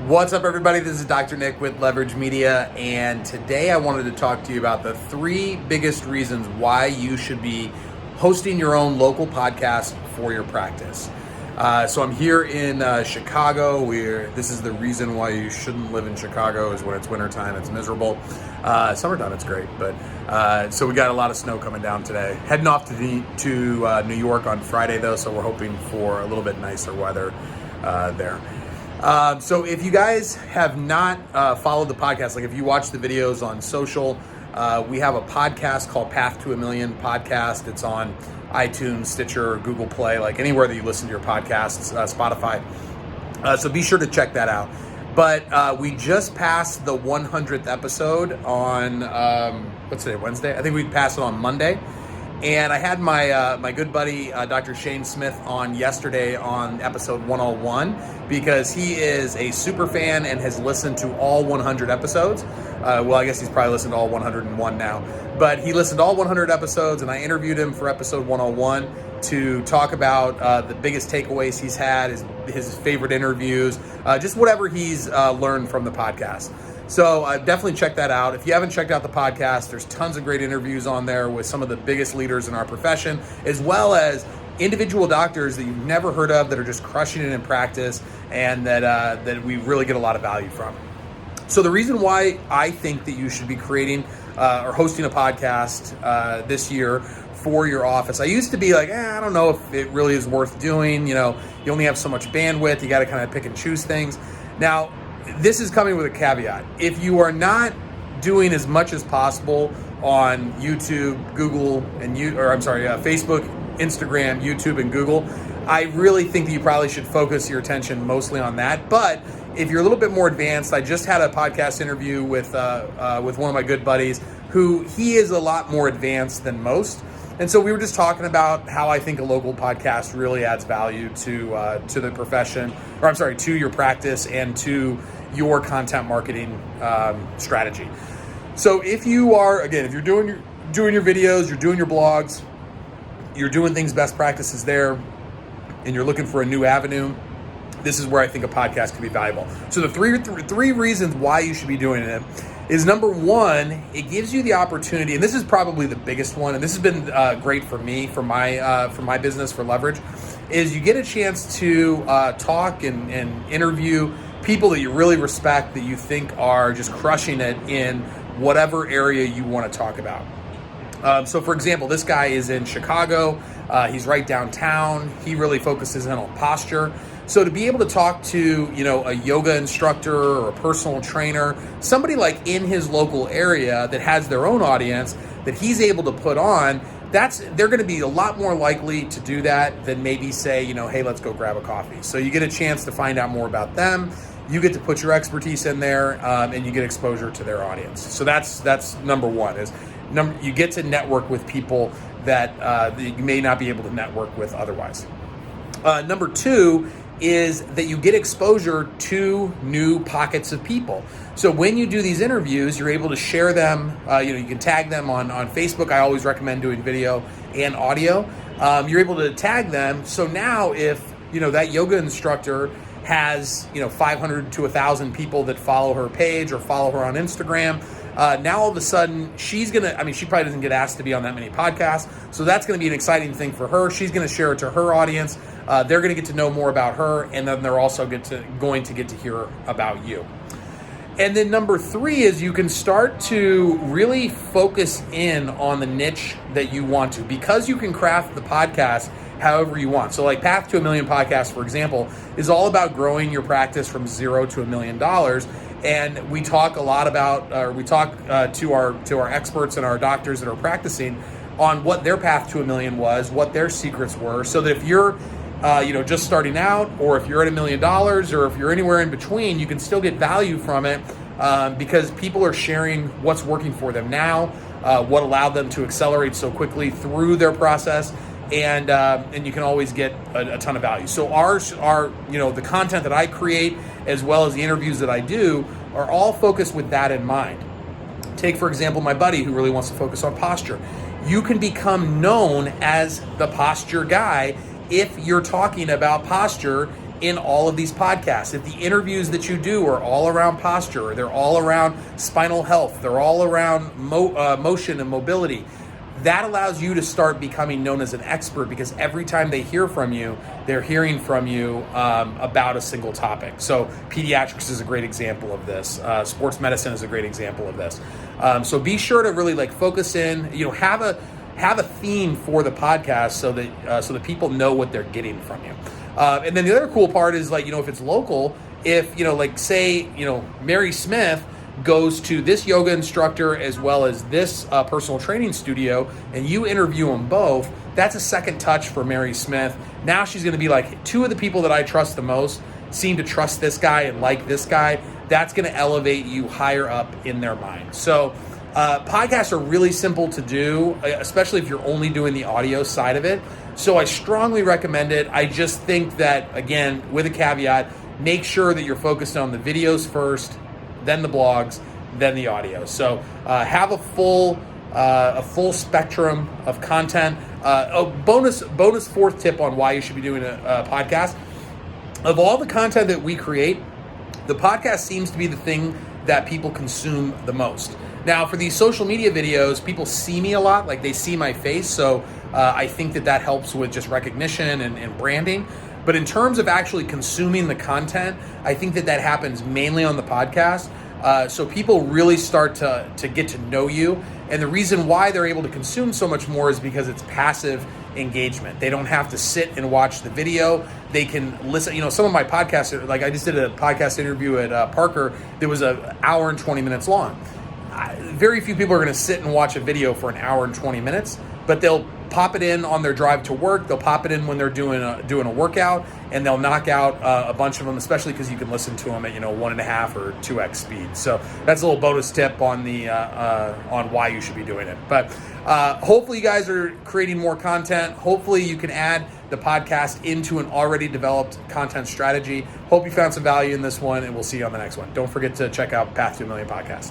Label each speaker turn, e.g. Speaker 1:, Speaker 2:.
Speaker 1: What's up, everybody? This is Dr. Nick with Leverage Media, and today I wanted to talk to you about the 3 biggest reasons why you should be hosting your own local podcast for your practice. So I'm here in Chicago, where this is the reason why you shouldn't live in Chicago is when it's wintertime, it's miserable. Summertime, it's great, but so we got a lot of snow coming down today. Heading off to New York on Friday, though, so we're hoping for a little bit nicer weather there. So if you guys have not followed the podcast, like if you watch the videos on social, we have a podcast called Path to a Million podcast. It's on iTunes, Stitcher, Google Play, like anywhere that you listen to your podcasts, Spotify. So be sure to check that out. But we just passed the 100th episode on, what's today, Wednesday? I think we passed it on Monday. And I had my good buddy, Dr. Shane Smith, on yesterday on episode 101 because he is a super fan and has listened to all 100 episodes. Well, I guess he's probably listened to all 101 now. But he listened to all 100 episodes, and I interviewed him for episode 101 to talk about the biggest takeaways he's had, his favorite interviews, just whatever he's learned from the podcast. So definitely check that out. If you haven't checked out the podcast, there's tons of great interviews on there with some of the biggest leaders in our profession, as well as individual doctors that you've never heard of that are just crushing it in practice and that we really get a lot of value from. So the reason why I think that you should be creating or hosting a podcast this year for your office, I used to be like, I don't know if it really is worth doing. You know, you only have so much bandwidth. You got to kind of pick and choose things. Now, this is coming with a caveat. If you are not doing as much as possible on YouTube, Google, and Facebook, Instagram, YouTube, and Google, I really think that you probably should focus your attention mostly on that. But if you're a little bit more advanced, I just had a podcast interview with one of my good buddies who he is a lot more advanced than most. And so we were just talking about how I think a local podcast really adds value to the profession, to your practice and to your content marketing strategy. So if you are, again, if you're doing your videos, you're doing your blogs, you're doing things best practices there, and you're looking for a new avenue, this is where I think a podcast can be valuable. So the three reasons why you should be doing it is, number one, it gives you the opportunity, and this is probably the biggest one, and this has been great for me, for my business, for Leverage, is you get a chance to talk and interview people that you really respect, that you think are just crushing it in whatever area you want to talk about. So for example, this guy is in Chicago. He's right downtown. He really focuses in on posture. So to be able to talk to, a yoga instructor or a personal trainer, somebody like in his local area that has their own audience that he's able to put on, they're going to be a lot more likely to do that than maybe say, hey, let's go grab a coffee. So you get a chance to find out more about them. You get to put your expertise in there, and you get exposure to their audience. So that's number one. You get to network with people that you may not be able to network with otherwise. Number two is that you get exposure to new pockets of people. So when you do these interviews, you're able to share them. You can tag them on Facebook. I always recommend doing video and audio. You're able to tag them. So now if, that yoga instructor has, 500 to 1,000 people that follow her page or follow her on Instagram, now all of a sudden she probably doesn't get asked to be on that many podcasts. So that's going to be an exciting thing for her. She's going to share it to her audience. They're going to get to know more about her, and then they're also going to get to hear about you. And then number 3 is you can start to really focus in on the niche that you want to, because you can craft the podcast however you want. So like Path to a Million podcast, for example, is all about growing your practice from $0 to $1 million. And we talk a lot about, to our experts and our doctors that are practicing on what their path to $1 million was, what their secrets were, so that if you're just starting out, or if you're at $1 million, or if you're anywhere in between, you can still get value from it because people are sharing what's working for them now, what allowed them to accelerate so quickly through their process, and you can always get a ton of value. So our the content that I create, as well as the interviews that I do, are all focused with that in mind. Take, for example, my buddy who really wants to focus on posture. You can become known as the posture guy if you're talking about posture in all of these podcasts. If the interviews that you do are all around posture, or they're all around spinal health, they're all around motion and mobility, that allows you to start becoming known as an expert, because every time they hear from you, they're hearing from you about a single topic. So pediatrics is a great example of this. Sports medicine is a great example of this. So be sure to really like focus in, have a theme for the podcast so that people know what they're getting from you. And then the other cool part is like, if it's local, if, like say, Mary Smith goes to this yoga instructor as well as this personal training studio, and you interview them both, that's a second touch for Mary Smith. Now she's going to be like, two of the people that I trust the most seem to trust this guy and like this guy. That's going to elevate you higher up in their mind. So podcasts are really simple to do, especially if you're only doing the audio side of it. So I strongly recommend it. I just think that, again, with a caveat, make sure that you're focused on the videos first, then the blogs, then the audio. So have a full spectrum of content. Bonus fourth tip on why you should be doing a podcast. Of all the content that we create, the podcast seems to be the thing that people consume the most. Now, for these social media videos, people see me a lot, like they see my face. So I think that helps with just recognition and branding. But in terms of actually consuming the content, I think that happens mainly on the podcast. So people really start to get to know you. And the reason why they're able to consume so much more is because it's passive engagement. They don't have to sit and watch the video. They can listen. Some of my podcasts, like I just did a podcast interview at Parker that was an hour and 20 minutes long. Very few people are going to sit and watch a video for an hour and 20 minutes, but they'll pop it in on their drive to work. They'll pop it in when they're doing a workout, and they'll knock out a bunch of them, especially because you can listen to them at 1.5 or 2x speed. So that's a little bonus tip on the on why you should be doing it. But hopefully you guys are creating more content. Hopefully you can add the podcast into an already developed content strategy. Hope you found some value in this one, and we'll see you on the next one. Don't forget to check out Path to a Million podcast.